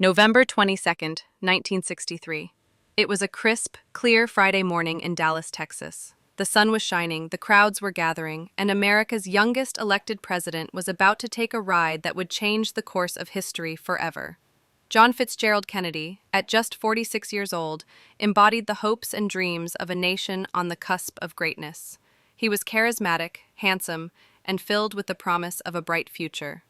November 22nd, 1963. It was a crisp, clear Friday morning in Dallas, Texas. The sun was shining, the crowds were gathering, and America's youngest elected president was about to take a ride that would change the course of history forever. John Fitzgerald Kennedy, at just 46 years old, embodied the hopes and dreams of a nation on the cusp of greatness. He was charismatic, handsome, and filled with the promise of a bright future.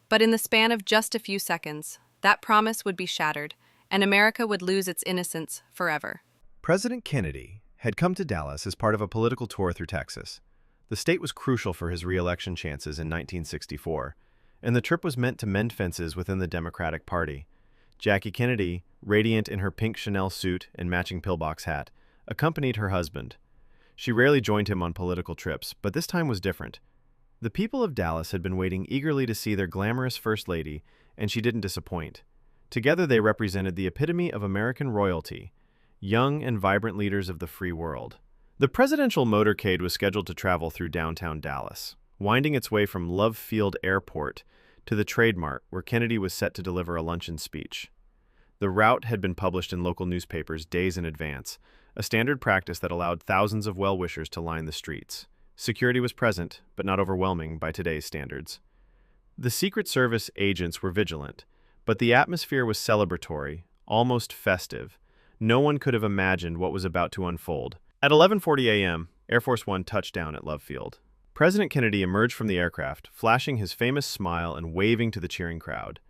But in the span of just a few seconds, that promise would be shattered, and America would lose its innocence forever. President Kennedy had come to Dallas as part of a political tour through Texas. The state was crucial for his re-election chances in 1964, and the trip was meant to mend fences within the Democratic Party. Jackie Kennedy, radiant in her pink Chanel suit and matching pillbox hat, accompanied her husband. She rarely joined him on political trips, but this time was different. The people of Dallas had been waiting eagerly to see their glamorous First Lady, and she didn't disappoint. Together they represented the epitome of American royalty, young and vibrant leaders of the free world. The presidential motorcade was scheduled to travel through downtown Dallas, winding its way from Love Field Airport to the Trade Mart, where Kennedy was set to deliver a luncheon speech. The route had been published in local newspapers days in advance, a standard practice that allowed thousands of well-wishers to line the streets. Security was present, but not overwhelming by today's standards. The Secret Service agents were vigilant, but the atmosphere was celebratory, almost festive. No one could have imagined what was about to unfold. At 11:40 a.m., Air Force One touched down at Love Field. President Kennedy emerged from the aircraft, flashing his famous smile and waving to the cheering crowd.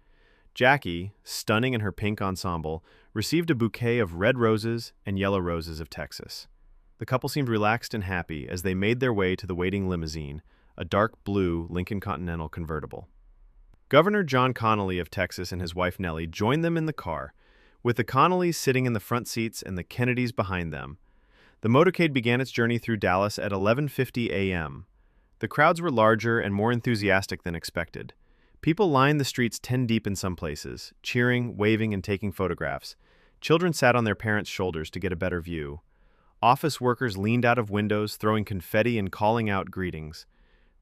Jackie, stunning in her pink ensemble, received a bouquet of red roses and yellow roses of Texas. The couple seemed relaxed and happy as they made their way to the waiting limousine, a dark blue Lincoln Continental convertible. Governor John Connally of Texas and his wife Nellie joined them in the car, with the Connollys sitting in the front seats and the Kennedys behind them. The motorcade began its journey through Dallas at 11:50 a.m. The crowds were larger and more enthusiastic than expected. People lined the streets 10 deep in some places, cheering, waving, and taking photographs. Children sat on their parents' shoulders to get a better view. Office workers leaned out of windows, throwing confetti and calling out greetings.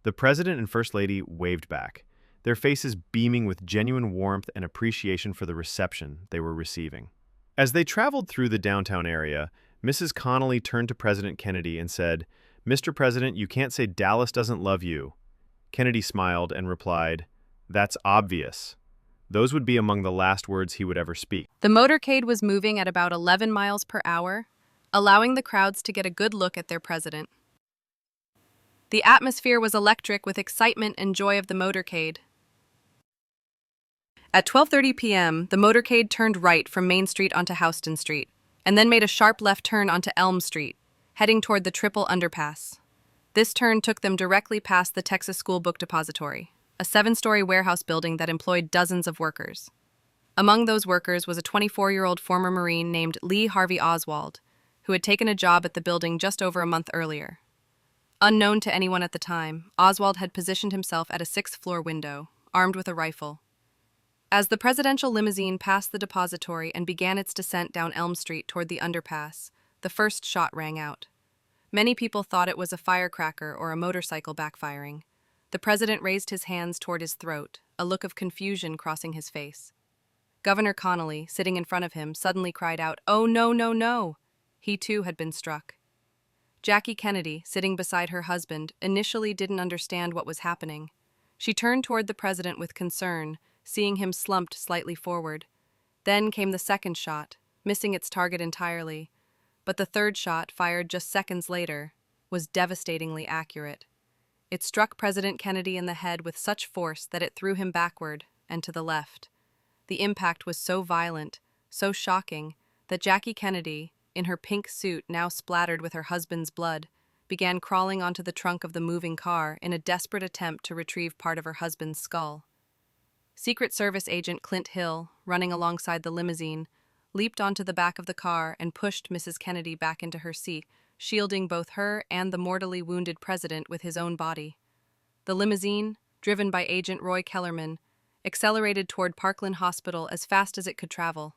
The President and First Lady waved back, their faces beaming with genuine warmth and appreciation for the reception they were receiving. As they traveled through the downtown area, Mrs. Connally turned to President Kennedy and said, "Mr. President, you can't say Dallas doesn't love you." Kennedy smiled and replied, "That's obvious." Those would be among the last words he would ever speak. The motorcade was moving at about 11 miles per hour, allowing the crowds to get a good look at their president. The atmosphere was electric with excitement and joy of the motorcade. At 12:30 p.m., the motorcade turned right from Main Street onto Houston Street, and then made a sharp left turn onto Elm Street, heading toward the Triple Underpass. This turn took them directly past the Texas School Book Depository, a 7-story warehouse building that employed dozens of workers. Among those workers was a 24-year-old former Marine named Harvey Oswald, who had taken a job at the building just over a month earlier. Unknown to anyone at the time, Oswald had positioned himself at a 6th-floor window, armed with a rifle. As the presidential limousine passed the depository and began its descent down Elm Street toward the underpass, the first shot rang out. Many people thought it was a firecracker or a motorcycle backfiring. The president raised his hands toward his throat, a look of confusion crossing his face. Governor Connally, sitting in front of him, suddenly cried out, "Oh, no, no, no!" He too had been struck. Jackie Kennedy, sitting beside her husband, initially didn't understand what was happening. She turned toward the president with concern, seeing him slumped slightly forward. Then came the second shot, missing its target entirely. But the third shot, fired just seconds later, was devastatingly accurate. It struck President Kennedy in the head with such force that it threw him backward and to the left. The impact was so violent, so shocking, that Jackie Kennedy, in her pink suit now splattered with her husband's blood, began crawling onto the trunk of the moving car in a desperate attempt to retrieve part of her husband's skull. Secret Service agent Clint Hill, running alongside the limousine, leaped onto the back of the car and pushed Mrs. Kennedy back into her seat, shielding both her and the mortally wounded president with his own body. The limousine, driven by Agent Roy Kellerman, accelerated toward Parkland Hospital as fast as it could travel.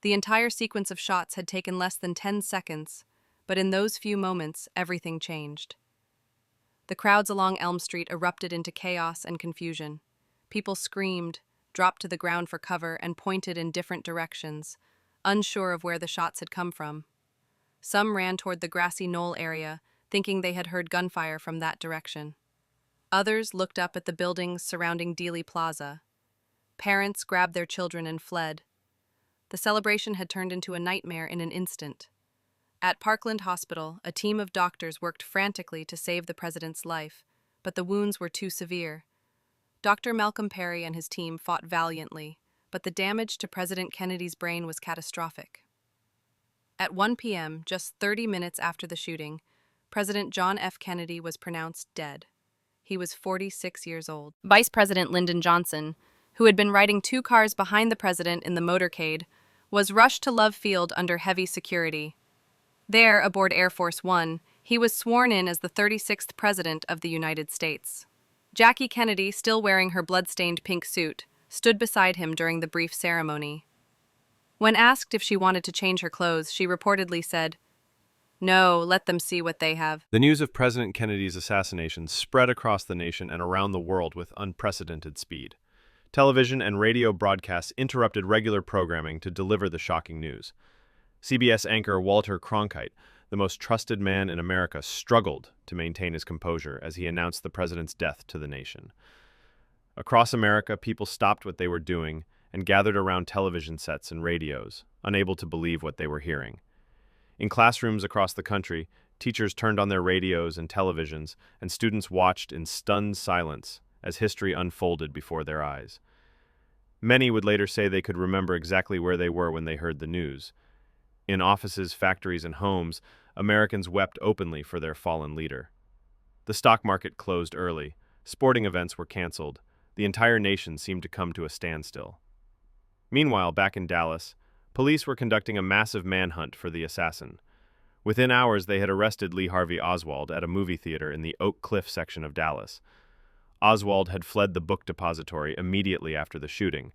The entire sequence of shots had taken less than 10 seconds, but in those few moments, everything changed. The crowds along Elm Street erupted into chaos and confusion. People screamed, dropped to the ground for cover and pointed in different directions, unsure of where the shots had come from. Some ran toward the grassy knoll area, thinking they had heard gunfire from that direction. Others looked up at the buildings surrounding Dealey Plaza. Parents grabbed their children and fled. The celebration had turned into a nightmare in an instant. At Parkland Hospital, a team of doctors worked frantically to save the president's life, but the wounds were too severe. Dr. Malcolm Perry and his team fought valiantly, but the damage to President Kennedy's brain was catastrophic. At 1 p.m., just 30 minutes after the shooting, President John F. Kennedy was pronounced dead. He was 46 years old. Vice President Lyndon Johnson, who had been riding 2 cars behind the president in the motorcade, was rushed to Love Field under heavy security. There, aboard Air Force One, he was sworn in as the 36th President of the United States. Jackie Kennedy, still wearing her blood-stained pink suit, stood beside him during the brief ceremony. When asked if she wanted to change her clothes, she reportedly said, "No, let them see what they have." The news of President Kennedy's assassination spread across the nation and around the world with unprecedented speed. Television and radio broadcasts interrupted regular programming to deliver the shocking news. CBS anchor Walter Cronkite, the most trusted man in America, struggled to maintain his composure as he announced the president's death to the nation. Across America, people stopped what they were doing and gathered around television sets and radios, unable to believe what they were hearing. In classrooms across the country, teachers turned on their radios and televisions, and students watched in stunned silence as history unfolded before their eyes. Many would later say they could remember exactly where they were when they heard the news. In offices, factories, and homes, Americans wept openly for their fallen leader. The stock market closed early, sporting events were canceled, the entire nation seemed to come to a standstill. Meanwhile, back in Dallas, police were conducting a massive manhunt for the assassin. Within hours, they had arrested Lee Harvey Oswald at a movie theater in the Oak Cliff section of Dallas. Oswald had fled the book depository immediately after the shooting,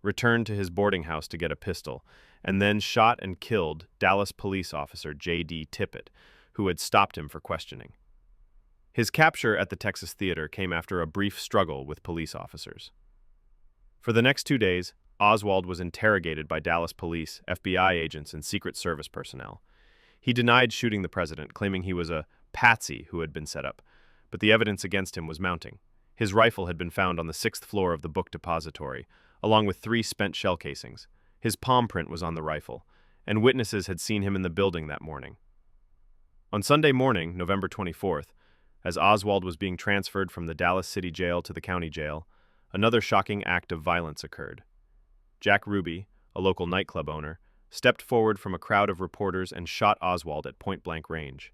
returned to his boarding house to get a pistol, and then shot and killed Dallas police officer J.D. Tippit, who had stopped him for questioning. His capture at the Texas Theater came after a brief struggle with police officers. For the next 2 days, Oswald was interrogated by Dallas police, FBI agents, and Secret Service personnel. He denied shooting the president, claiming he was a patsy who had been set up, but the evidence against him was mounting. His rifle had been found on the 6th floor of the book depository, along with 3 spent shell casings. His palm print was on the rifle, and witnesses had seen him in the building that morning. On Sunday morning, November 24th, as Oswald was being transferred from the Dallas City Jail to the county jail, another shocking act of violence occurred. Jack Ruby, a local nightclub owner, stepped forward from a crowd of reporters and shot Oswald at point-blank range.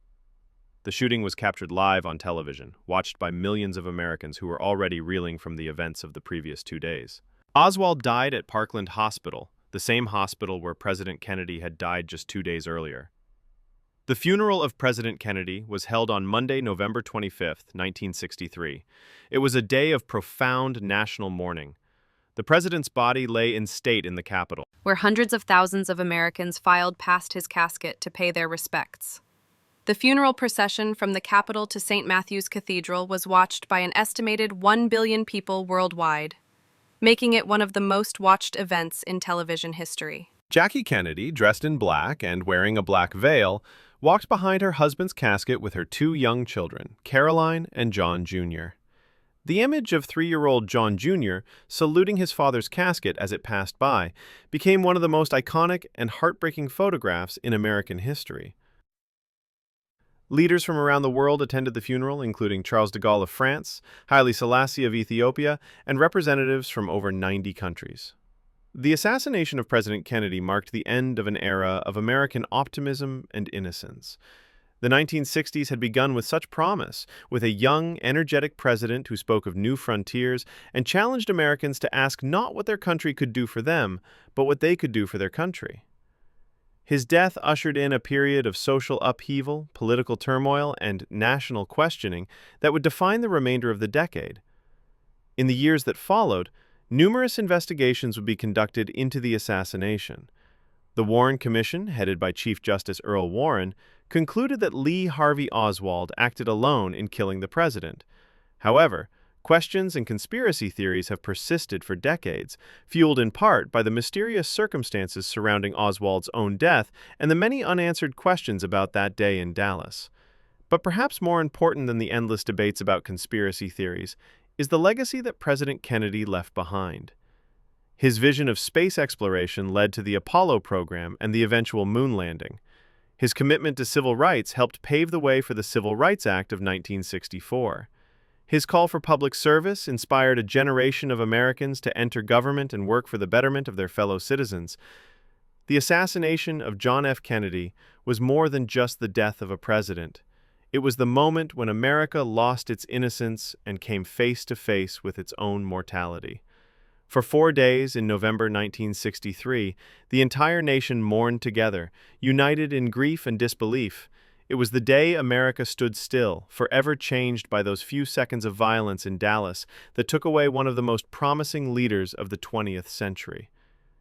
The shooting was captured live on television, watched by millions of Americans who were already reeling from the events of the previous 2 days. Oswald died at Parkland Hospital, the same hospital where President Kennedy had died just 2 days earlier. The funeral of President Kennedy was held on Monday, November 25, 1963. It was a day of profound national mourning. The president's body lay in state in the Capitol, where hundreds of thousands of Americans filed past his casket to pay their respects. The funeral procession from the Capitol to St. Matthew's Cathedral was watched by an estimated 1 billion people worldwide, making it one of the most watched events in television history. Jackie Kennedy, dressed in black and wearing a black veil, walked behind her husband's casket with her 2 young children, Caroline and John Jr. The image of 3-year-old John Jr. saluting his father's casket as it passed by became one of the most iconic and heartbreaking photographs in American history. Leaders from around the world attended the funeral, including Charles de Gaulle of France, Haile Selassie of Ethiopia, and representatives from over 90 countries. The assassination of President Kennedy marked the end of an era of American optimism and innocence. The 1960s had begun with such promise, with a young, energetic president who spoke of new frontiers and challenged Americans to ask not what their country could do for them, but what they could do for their country. His death ushered in a period of social upheaval, political turmoil, and national questioning that would define the remainder of the decade. In the years that followed, numerous investigations would be conducted into the assassination. The Warren Commission, headed by Chief Justice Earl Warren, concluded that Lee Harvey Oswald acted alone in killing the president. However, Questions and conspiracy theories have persisted for decades, fueled in part by the mysterious circumstances surrounding Oswald's own death and the many unanswered questions about that day in Dallas. But perhaps more important than the endless debates about conspiracy theories is the legacy that President Kennedy left behind. His vision of space exploration led to the Apollo program and the eventual moon landing. His commitment to civil rights helped pave the way for the Civil Rights Act of 1964. His call for public service inspired a generation of Americans to enter government and work for the betterment of their fellow citizens. The assassination of John F. Kennedy was more than just the death of a president. It was the moment when America lost its innocence and came face to face with its own mortality. For 4 days in November 1963, the entire nation mourned together, united in grief and disbelief. It was the day America stood still, forever changed by those few seconds of violence in Dallas that took away one of the most promising leaders of the 20th century.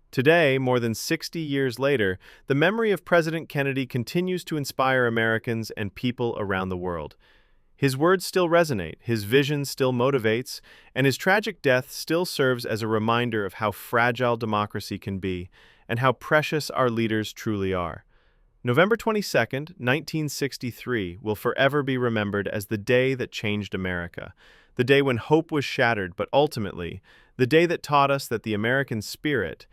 Today, more than 60 years later, the memory of President Kennedy continues to inspire Americans and people around the world. His words still resonate, his vision still motivates, and his tragic death still serves as a reminder of how fragile democracy can be and how precious our leaders truly are. November 22, 1963 will forever be remembered as the day that changed America, the day when hope was shattered, but ultimately, the day that taught us that the American spirit,